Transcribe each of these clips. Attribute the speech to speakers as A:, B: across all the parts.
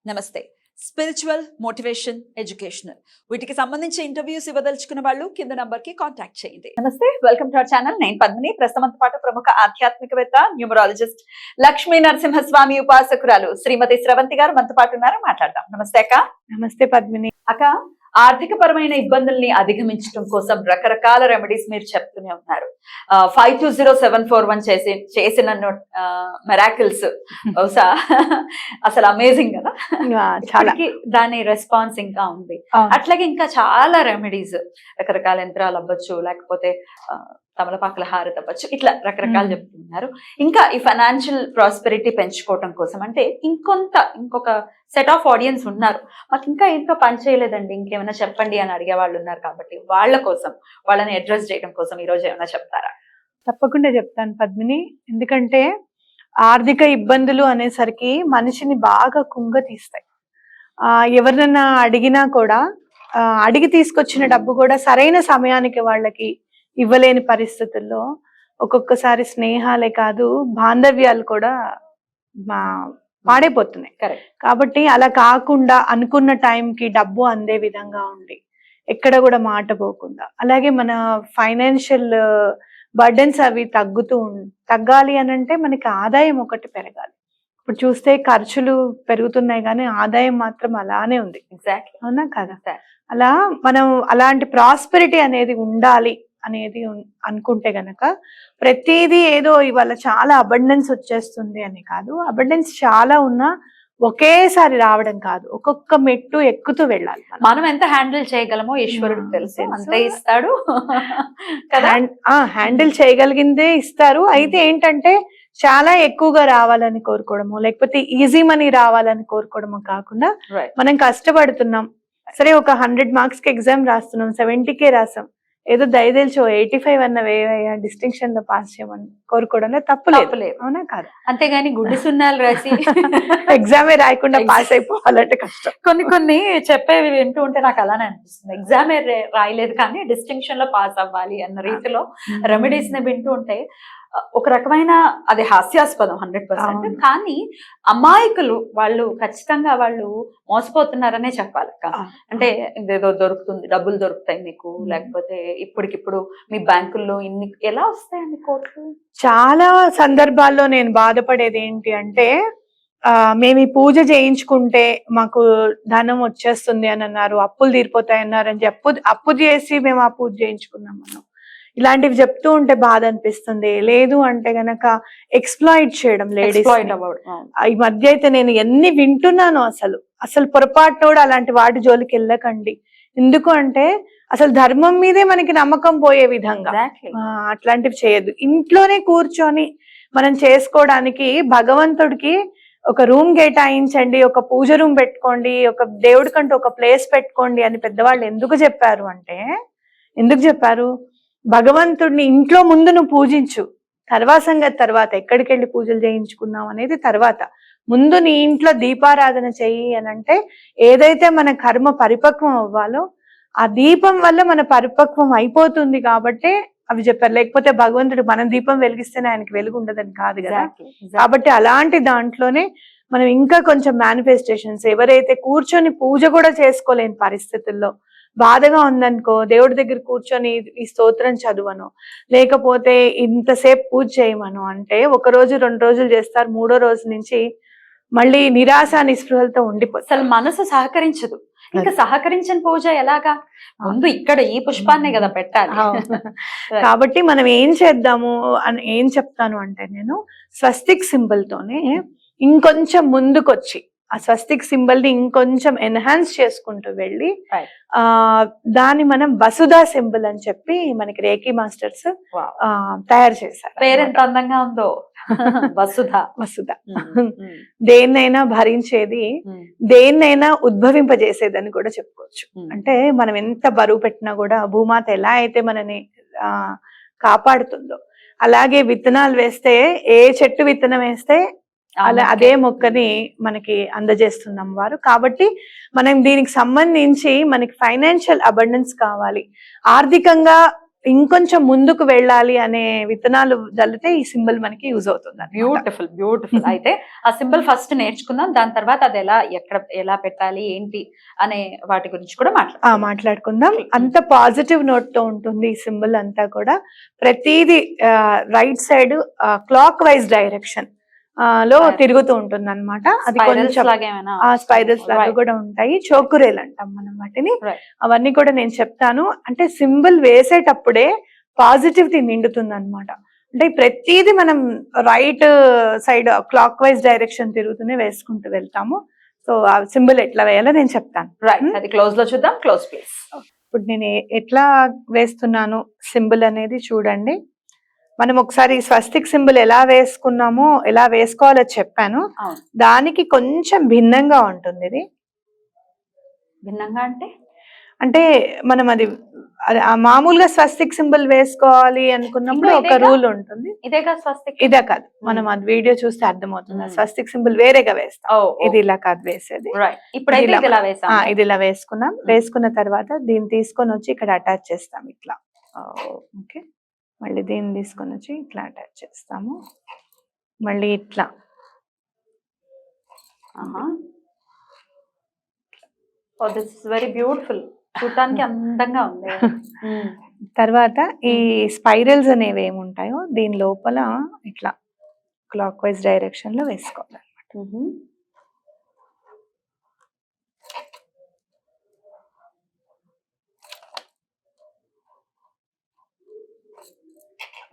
A: నమస్తే. Spiritual, motivation, educational వీటికి సంబంధించి ఇంటర్వ్యూస్ ఇవ్వదలుచుకున్న వాళ్ళు కింద నంబర్ కి కాంటాక్ట్ చేయండి. నమస్తే, వెల్కమ్ టు అవర్ ఛానల్. నేను పద్మిని. ప్రస్తుతం పాటు ప్రముఖ ఆధ్యాత్మికవేత్త, న్యూమరాలజిస్ట్, లక్ష్మీ నరసింహస్వామి ఉపాసకురాలు శ్రీమతి స్రవంతి గారు మనతో పాటు ఉన్నారు. మాట్లాడదాం. నమస్తే అక్క.
B: నమస్తే పద్మిని.
A: అక్క, ఆర్థిక పరమైన ఇబ్బందుల్ని అధిగమించడం కోసం రకరకాల రెమెడీస్ మీరు చెప్తూనే ఉన్నారు. 520741 చేసిన మెరాకిల్స్ బహుశా అసలు అమేజింగ్ కదా. చాలా దాని రెస్పాన్స్ ఇంకా ఉంది. అట్లాగే ఇంకా చాలా రెమెడీస్, రకరకాల యంత్రాలు అవ్వచ్చు, లేకపోతే తమలపాకుల హారతి అవ్వచ్చు, ఇట్లా రకరకాలు చెప్తున్నారు. ఇంకా ఈ ఫైనాన్షియల్ ప్రాస్పెరిటీ పెంచుకోవటం కోసం అంటే ఇంకొక సెట్ ఆఫ్ ఆడియన్స్ ఉన్నారు, మాకు ఇంకా ఏంటో పని చేయలేదండి, ఇంకేమైనా చెప్పండి అని అడిగే వాళ్ళు ఉన్నారు. కాబట్టి వాళ్ళ కోసం, వాళ్ళని అడ్రస్ చేయడం కోసం ఈ రోజు ఏమైనా చెప్తారా?
B: తప్పకుండా చెప్తాను పద్మిని. ఎందుకంటే ఆర్థిక ఇబ్బందులు అనేసరికి మనిషిని బాగా కుంగతీస్తాయి. ఎవరినన్నా అడిగినా కూడా అడిగి తీసుకొచ్చిన డబ్బు కూడా సరైన సమయానికి వాళ్ళకి ఇవ్వలేని పరిస్థితుల్లో ఒక్కొక్కసారి స్నేహాలే కాదు, బాంధవ్యాలు కూడా పాడైపోతున్నాయి. కాబట్టి అలా కాకుండా అనుకున్న టైంకి డబ్బు అందే విధంగా ఉండి, ఎక్కడ కూడా మాట పోకుండా, అలాగే మన ఫైనాన్షియల్ బర్డెన్స్ అవి తగ్గాలి అని అంటే మనకి ఆదాయం ఒకటి పెరగాలి. ఇప్పుడు చూస్తే ఖర్చులు పెరుగుతున్నాయి కానీ ఆదాయం మాత్రం అలానే ఉంది.
A: ఎగ్జాక్ట్లీ,
B: అవునా కదా? అలా మనం అలాంటి ప్రాస్పెరిటీ అనేది ఉండాలి అనేది అనుకుంటే గనక ప్రతిదీ ఏదో ఇవాళ చాలా అబండెన్స్ వచ్చేస్తుంది అని కాదు. అబండెన్స్ చాలా ఉన్నా ఒకేసారి రావడం కాదు, ఒక్కొక్క మెట్టు ఎక్కుతూ వెళ్ళాలి.
A: మనం ఎంత హ్యాండిల్ చేయగలమో ఈశ్వరుడు తెలుసు, అంతే ఇస్తాడు కదా.
B: హ్యాండిల్ చేయగలిగిందే ఇస్తారు. అయితే ఏంటంటే చాలా ఎక్కువగా రావాలని కోరుకోవడము, లేకపోతే ఈజీ మనీ రావాలని కోరుకోవడము కాకుండా, మనం కష్టపడుతున్నాం, సరే ఒక 100 మార్క్స్ కి ఎగ్జామ్ రాస్తున్నాం, 70K రాసాం, ఏదో దయదేల్చో 85 అన్న డిస్టింక్షన్ లో పాస్ చేయమని కోరుకోవడంలో తప్పులేదు, అవునా కాదు?
A: అంతేగాని గుడ్డి సున్నాలు రాసి
B: ఎగ్జామే రాయకుండా పాస్ అయిపోవాలంటే కష్టం.
A: కొన్ని చెప్పేవి వింటూ ఉంటే నాకు అలానే అనిపిస్తుంది. ఎగ్జామే రాయలేదు కానీ డిస్టింక్షన్ లో పాస్ అవ్వాలి అన్న రీతిలో రెమెడీస్ ని వింటూ ఉంటే ఒక రకమైన అది హాస్యాస్పదం 100%. కానీ అమాయకులు వాళ్ళు ఖచ్చితంగా వాళ్ళు మోసపోతున్నారనే చెప్పాలి. అంటే ఇదేదో దొరుకుతుంది, డబ్బులు దొరుకుతాయి మీకు, లేకపోతే ఇప్పటికిప్పుడు మీ బ్యాంకుల్లో ఇన్ని ఎలా వస్తాయండి కోట్లు.
B: చాలా సందర్భాల్లో నేను బాధపడేది ఏంటి అంటే, మేము ఈ పూజ చేయించుకుంటే మాకు ధనం వచ్చేస్తుంది అని అన్నారు, అప్పులు తీరిపోతాయి అన్నారు అని అప్పు చేసి మేము ఆ పూజ చేయించుకున్నాం. మనం ఇలాంటివి చెప్తూ ఉంటే బాధ అనిపిస్తుంది. లేదు అంటే గనక ఎక్స్ప్లాయిట్ చేయడం లేడీస్. ఈ మధ్య అయితే నేను ఎన్ని వింటున్నాను, అసలు పొరపాటు కూడా అలాంటి వాటి జోలికి వెళ్ళకండి. ఎందుకు అంటే అసలు ధర్మం మీదే మనకి నమ్మకం పోయే విధంగా అట్లాంటివి చేయొద్దు. ఇంట్లోనే కూర్చొని మనం చేసుకోవడానికి భగవంతుడికి ఒక రూమ్ కేటాయించండి, ఒక పూజ రూమ్ పెట్టుకోండి, ఒక దేవుడి కంటూ ఒక ప్లేస్ పెట్టుకోండి అని పెద్దవాళ్ళు ఎందుకు చెప్పారు? భగవంతుడిని ఇంట్లో ముందు నువ్వు పూజించు, తర్వాత ఎక్కడికి వెళ్ళి పూజలు చేయించుకున్నాం అనేది తర్వాత. ముందు నీ ఇంట్లో దీపారాధన చెయ్యి అని అంటే, ఏదైతే మన కర్మ పరిపక్వం అవ్వాలో ఆ దీపం వల్ల మన పరిపక్వం అయిపోతుంది కాబట్టి అవి చెప్పారు. లేకపోతే భగవంతుడు మనం దీపం వెలిగిస్తేనే ఆయనకి వెలుగు ఉండదని కాదు కదా. కాబట్టి అలాంటి దాంట్లోనే మనం ఇంకా కొంచెం మేనిఫెస్టేషన్స్, ఎవరైతే కూర్చొని పూజ కూడా చేసుకోలేని పరిస్థితుల్లో బాధగా ఉందనుకో, దేవుడి దగ్గర కూర్చొని ఈ స్తోత్రం చదువను, లేకపోతే ఇంతసేపు పూజ చేయమను అంటే 1 రోజు 2 రోజులు చేస్తారు, 3వ రోజు నుంచి మళ్ళీ నిరాశ నిస్పృహలతో ఉండిపోతుంది.
A: అసలు మనసు సహకరించదు. ఇంకా సహకరించని పూజ ఎలాగా? ముందు ఇక్కడ ఈ పుష్పాన్నే కదా పెట్టాలి.
B: కాబట్టి మనం ఏం చేద్దాము అని ఏం చెప్తాను అంటే, నేను స్వస్తిక్ సింబల్ తోనే ఇంకొంచెం ముందుకొచ్చి ఆ స్వస్తిక్ సింబల్ ని ఇంకొంచెం ఎన్హాన్స్ చేసుకుంటూ వెళ్ళి దాన్ని మనం వసుధా సింబల్ అని చెప్పి మనకి రేఖీ మాస్టర్స్ తయారు చేశారు.
A: పేరెంత అందంగా ఉందో, వసుధ.
B: దేన్నైనా భరించేది, దేన్నైనా ఉద్భవింపజేసేదని కూడా చెప్పుకోవచ్చు. అంటే మనం ఎంత బరువు పెట్టినా కూడా భూమాత ఎలా అయితే మనని కాపాడుతుందో, అలాగే విత్తనాలు వేస్తే, ఏ చెట్టు విత్తనం వేస్తే అదే మొక్కని మనకి అందజేస్తున్నాం వారు. కాబట్టి మనం దీనికి సంబంధించి మనకి ఫైనాన్షియల్ అబండెన్స్ కావాలి, ఆర్థికంగా ఇంకొంచెం ముందుకు వెళ్ళాలి అనే విత్తనాలు జల్లితే ఈ సింబల్ మనకి యూజ్ అవుతుంది.
A: Beautiful beautiful. అయితే ఆ సింబల్ ఫస్ట్ నేర్చుకుందాం, దాని తర్వాత అది ఎలా పెట్టాలి ఏంటి అనే వాటి గురించి కూడా
B: మాట్లాడుకుందాం. అంత పాజిటివ్ నోట్ తో ఉంటుంది ఈ సింబల్ అంతా కూడా. ప్రతిదీ right side clock wise direction లో తిరుగుతూ ఉంటుంది అనమాట. అది కొంచెం స్పైరల్స్ లాగా కూడా ఉంటాయి. చోకురేలు అంటాం మనం వాటిని. అవన్నీ కూడా నేను చెప్తాను. అంటే సింబల్ వేసేటప్పుడే పాజిటివిటీ నిండుతుంది అనమాట. అంటే ప్రతిదీ మనం right side clock wise direction తిరుగుతూనే వేసుకుంటూ వెళ్తాము. సో ఆ సింబల్ ఎట్లా వేయాలో నేను చెప్తాను.
A: అది క్లోజ్ లో చూద్దాం. Close please.
B: ఇప్పుడు నేను ఎట్లా వేస్తున్నాను సింబల్ అనేది చూడండి. మనం ఒకసారి స్వస్తిక్ సింబల్ ఎలా వేసుకున్నామో ఎలా వేసుకోవాలో చెప్పాను. దానికి కొంచెం భిన్నంగా ఉంటుంది ఇది.
A: భిన్నంగా
B: అంటే మనం అది మామూలుగా స్వస్తిక్ సింబల్ వేసుకోవాలి అనుకున్నప్పుడు ఒక రూల్ ఉంటుంది.
A: ఇదే కాదు,
B: మనం అది వీడియో చూస్తే అర్థమవుతుంది. స్వస్తిక్ సింబల్ వేరేగా వేస్తాం. ఇది ఇలా కాదు వేసేది. ఇది ఇలా వేసుకున్నాం. వేసుకున్న తర్వాత దీన్ని తీసుకొని వచ్చి ఇక్కడ అటాచ్ చేస్తాం ఇట్లా. ఓకే, మళ్ళీ దీన్ని తీసుకొని వచ్చి ఇట్లా అటాచ్ చేస్తాము. మళ్ళీ ఇట్లా
A: దిస్ ఇస్ వెరీ బ్యూటిఫుల్. చూడటానికి అందంగా ఉంది.
B: తర్వాత ఈ స్పైరల్స్ అనేవి ఏముంటాయో దీని లోపల ఇట్లా క్లాక్ వైజ్ డైరెక్షన్ లో వేసుకోవాలన్నమాట.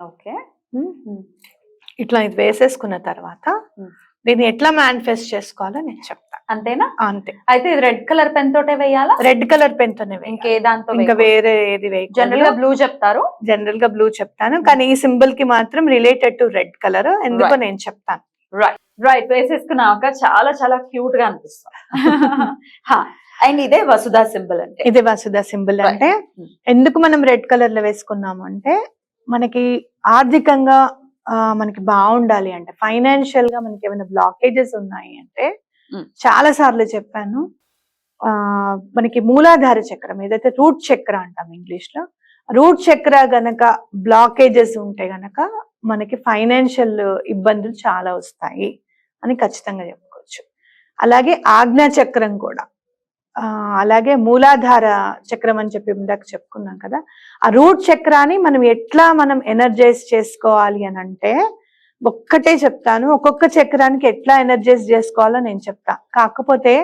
A: ఓకే,
B: ఇట్లా ఇది వేసేసుకున్న తర్వాత దీన్ని ఎట్లా మేనిఫెస్ట్ చేసుకోవాలో నేను చెప్తాను.
A: అంతేనా?
B: అంతే.
A: అయితే ఇది రెడ్ కలర్ పెన్ తోటే వేయాలా?
B: రెడ్ కలర్ పెన్ తోనే.
A: ఇంకే దాంతో
B: ఇంకా వేరే ఏది వేయాలి?
A: జనరల్ గా బ్లూ చెప్తారు.
B: జనరల్ గా బ్లూ చెప్తాను, కానీ ఈ సింబల్ కి మాత్రం రిలేటెడ్ టు రెడ్ కలర్. ఎందుకో నేను చెప్తాను.
A: రైట్. వేసేసుకున్నాక చాలా చాలా క్యూట్ గా అనిపిస్తుంది. అండ్ ఇదే వసుధ సింబల్ అంటే.
B: ఇదే వసుధ సింబల్ అంటే ఎందుకు మనం రెడ్ కలర్ లో వేసుకున్నాము అంటే మనకి ఆర్థికంగా మనకి బాగుండాలి అంటే, ఫైనాన్షియల్ గా మనకి ఏమైనా బ్లాకేజెస్ ఉన్నాయి అంటే, చాలా సార్లు చెప్పాను, మనకి మూలాధార చక్రం ఏదైతే రూట్ చక్ర అంటాం ఇంగ్లీష్ లో, రూట్ చక్ర గనక బ్లాకేజెస్ ఉంటే గనక మనకి ఫైనాన్షియల్ ఇబ్బందులు చాలా వస్తాయి అని ఖచ్చితంగా చెప్పుకోవచ్చు. అలాగే ఆజ్ఞా చక్రం కూడా, అలాగే మూలాధార చక్రం అని చెప్పి ఇందాక చెప్పుకున్నాం కదా. ఆ రూట్ చక్రాన్ని మనం ఎనర్జైజ్ చేసుకోవాలి అని అంటే ఒక్కటే చెప్తాను. ఒక్కొక్క చక్రానికి ఎట్లా ఎనర్జైజ్ చేసుకోవాలో నేను చెప్తా. కాకపోతే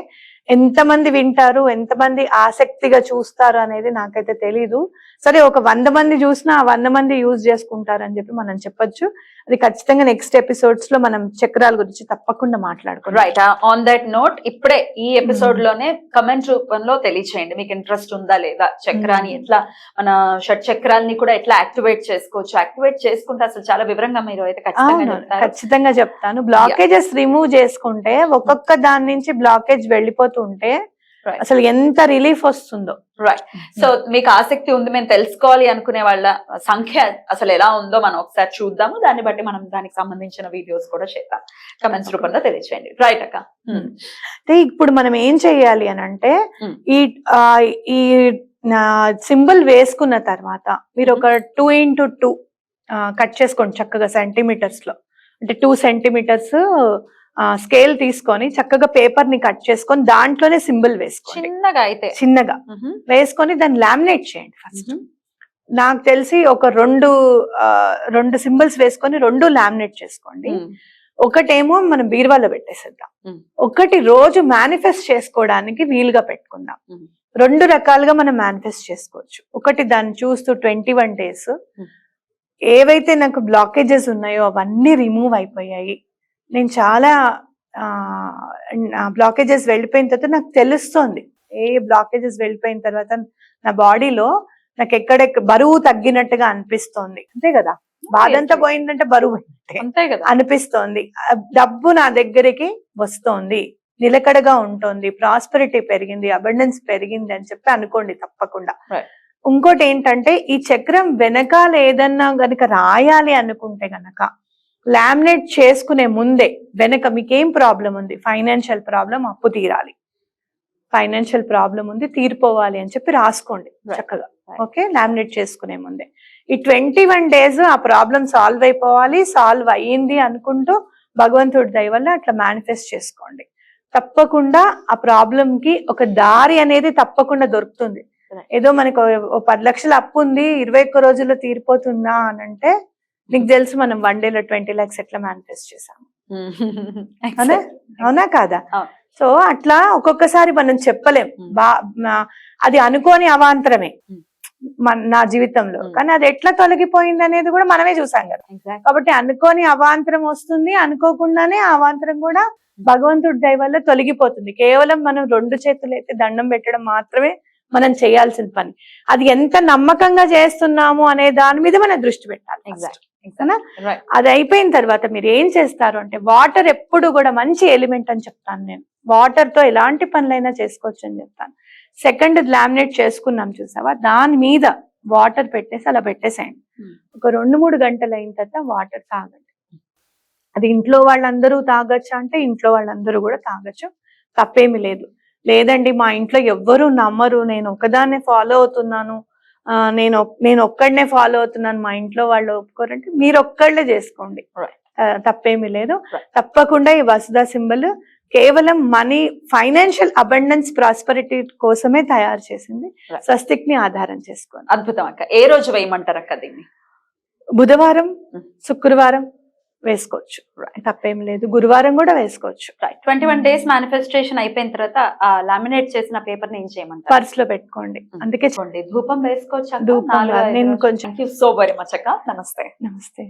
B: ఎంతమంది వింటారు, ఎంతమంది ఆసక్తిగా చూస్తారు అనేది నాకైతే తెలీదు. సరే, ఒక 100 మంది చూసినా ఆ 100 మంది యూజ్ చేసుకుంటారు అని చెప్పి మనం చెప్పొచ్చు. అది ఖచ్చితంగా నెక్స్ట్ ఎపిసోడ్స్ లో మనం చక్రాల గురించి తప్పకుండా మాట్లాడుకుందాం.
A: రైట్. ఆన్ దట్ నోట్ ఇప్పుడే ఈ ఎపిసోడ్ లోనే కమెంట్ రూపంలో తెలియచేయండి మీకు ఇంట్రెస్ట్ ఉందా లేదా, చక్రాన్ని ఎట్లా, మన షట్ చక్రాలని కూడా ఎట్లా యాక్టివేట్ చేసుకోవచ్చు. యాక్టివేట్ చేసుకుంటే అసలు చాలా వివరంగా మీరు అయితే
B: ఖచ్చితంగా చెప్తాను. బ్లాకేజెస్ రిమూవ్ చేసుకుంటే ఒక్కొక్క దాని నుంచి బ్లాకేజ్ వెళ్ళిపోతుంటే అసలు ఎంత రిలీఫ్ వస్తుందో.
A: రైట్. సో మీకు ఆసక్తి ఉంది, మేము తెలుసుకోవాలి అనుకునే వాళ్ళ సంఖ్య అసలు ఎలా ఉందో మనం ఒకసారి చూద్దాము. దాన్ని బట్టి మనం దానికి సంబంధించిన వీడియోస్ కూడా చేద్దాం. కమెంట్స్ రూపంలో తెలియచేయండి. రైట్ అక్క.
B: అంటే ఇప్పుడు మనం ఏం చెయ్యాలి అని అంటే, ఈ సింబల్ వేసుకున్న తర్వాత మీరు ఒక 2x2 కట్ చేసుకోండి చక్కగా సెంటీమీటర్స్ లో. అంటే 2 సెంటీమీటర్స్ స్కేల్ తీసుకొని చక్కగా పేపర్ ని కట్ చేసుకొని దాంట్లోనే సింబల్ వేసుకోండి. చిన్నగా వేసుకొని దాన్ని లామినేట్ చేయండి. ఫస్ట్ నాకు తెలిసి ఒక రెండు సింబల్స్ వేసుకొని 2 లామినేట్ చేసుకోండి. ఒకటేమో మనం బీరువాలో పెట్టేసేద్దాం, ఒకటి రోజు మేనిఫెస్ట్ చేసుకోవడానికి వీలుగా పెట్టుకుందాం. 2 రకాలుగా మనం మేనిఫెస్ట్ చేసుకోవచ్చు. ఒకటి దాన్ని చూస్తూ 21 days ఏవైతే నాకు బ్లాకేజెస్ ఉన్నాయో అవన్నీ రిమూవ్ అయిపోయాయి, నేను చాలా బ్లాకేజెస్ వెళ్ళిపోయిన తర్వాత నాకు తెలుస్తోంది, ఏ బ్లాకేజెస్ వెళ్ళిపోయిన తర్వాత నా బాడీలో నాకు ఎక్కడెక్కడ బరువు తగ్గినట్టుగా అనిపిస్తోంది. అంతే కదా, బాధ అంతా పోయిందంటే బరువు
A: అంతే కదా
B: అనిపిస్తోంది. డబ్బు నా దగ్గరికి వస్తోంది, నిలకడగా ఉంటుంది, ప్రాస్పెరిటీ పెరిగింది, అబండెన్స్ పెరిగింది అని చెప్పి అనుకోండి తప్పకుండా. ఇంకోటి ఏంటంటే, ఈ చక్రం వెనకాల ఏదన్నా గనక రాయాలి అనుకుంటే గనక లామినేట్ చేసుకునే ముందే వెనక మీకేం ప్రాబ్లం ఉంది, ఫైనాన్షియల్ ప్రాబ్లం, అప్పు తీరాలి, ఫైనాన్షియల్ ప్రాబ్లం ఉంది, తీరిపోవాలి అని చెప్పి రాసుకోండి చక్కగా. ఓకే, లామినేట్ చేసుకునే ముందే. ఈ 21 days ఆ ప్రాబ్లం సాల్వ్ అయిపోవాలి, సాల్వ్ అయ్యింది అనుకుంటూ భగవంతుడి దయ వల్ల అట్లా మేనిఫెస్ట్ చేసుకోండి. తప్పకుండా ఆ ప్రాబ్లం కి ఒక దారి అనేది తప్పకుండా దొరుకుతుంది. ఏదో మనకు 10 లక్షల అప్పు ఉంది 21 రోజుల్లో తీరిపోతుందా అని అంటే నీకు తెలుసు మనం 1 day లో 20 lakhs ఎట్లా మేనిఫెస్ట్ చేసాము. అవునా కాదా? సో అట్లా ఒక్కొక్కసారి మనం చెప్పలేం. అది అనుకోని అవాంతరమే నా జీవితంలో, కానీ అది ఎట్లా తొలగిపోయింది అనేది కూడా మనమే చూసాం కదా. కాబట్టి అనుకోని అవాంతరం వస్తుంది, అనుకోకుండానే ఆ అవాంతరం కూడా భగవంతుడి దయ వల్ల తొలగిపోతుంది. కేవలం మనం 2 చేతులు అయితే దండం పెట్టడం మాత్రమే మనం చేయాల్సిన పని. అది ఎంత నమ్మకంగా చేస్తున్నాము అనే దాని మీద మనం దృష్టి పెట్టాలి. అది అయిపోయిన తర్వాత మీరు ఏం చేస్తారు అంటే, వాటర్ ఎప్పుడు కూడా మంచి ఎలిమెంట్ అని చెప్తాను నేను. వాటర్ తో ఎలాంటి పనులైనా చేసుకోవచ్చు అని చెప్తాను. సెకండ్ లామినేట్ చేసుకున్నాం చూసావా, దాని మీద వాటర్ పెట్టేసి అలా పెట్టేసేయండి. ఒక 2-3 గంటలు అయిన తర్వాత వాటర్ తాగండి. అది ఇంట్లో వాళ్ళందరూ తాగొచ్చా అంటే ఇంట్లో వాళ్ళందరూ కూడా తాగొచ్చు, తప్పేమి లేదు. లేదండి మా ఇంట్లో ఎవ్వరూ నమ్మరు, నేను ఒకదాన్నే ఫాలో అవుతున్నాను, నేను ఒక్కడనే ఫాలో అవుతున్నాను, మా ఇంట్లో వాళ్ళు ఒప్పుకోరంటే మీరు ఒక్కళ్ళే చేసుకోండి, తప్పేమీ లేదు. తప్పకుండా ఈ వసుధ సింబల్ కేవలం మనీ, ఫైనాన్షియల్ అబండెన్స్, ప్రాస్పరిటీ కోసమే తయారు చేసింది. స్వస్తిక్ ని ఆధారం చేసుకోండి.
A: అద్భుతం అక్క. ఏ రోజు వేయమంటారు అక్క దీన్ని?
B: బుధవారం, శుక్రవారం వేసుకోవచ్చు, తప్పేం లేదు. గురువారం కూడా వేసుకోవచ్చు.
A: 21 days మేనిఫెస్టేషన్ అయిపోయిన తర్వాత ఆ లామినేట్ చేసిన పేపర్ ని ఏం చేయమంటారు?
B: పర్స్ లో పెట్టుకోండి. అందుకే
A: ధూపం వేసుకోవచ్చు.
B: ధూపం నేను కొంచెం
A: thank you so very much అక్క. నమస్తే.
B: నమస్తే.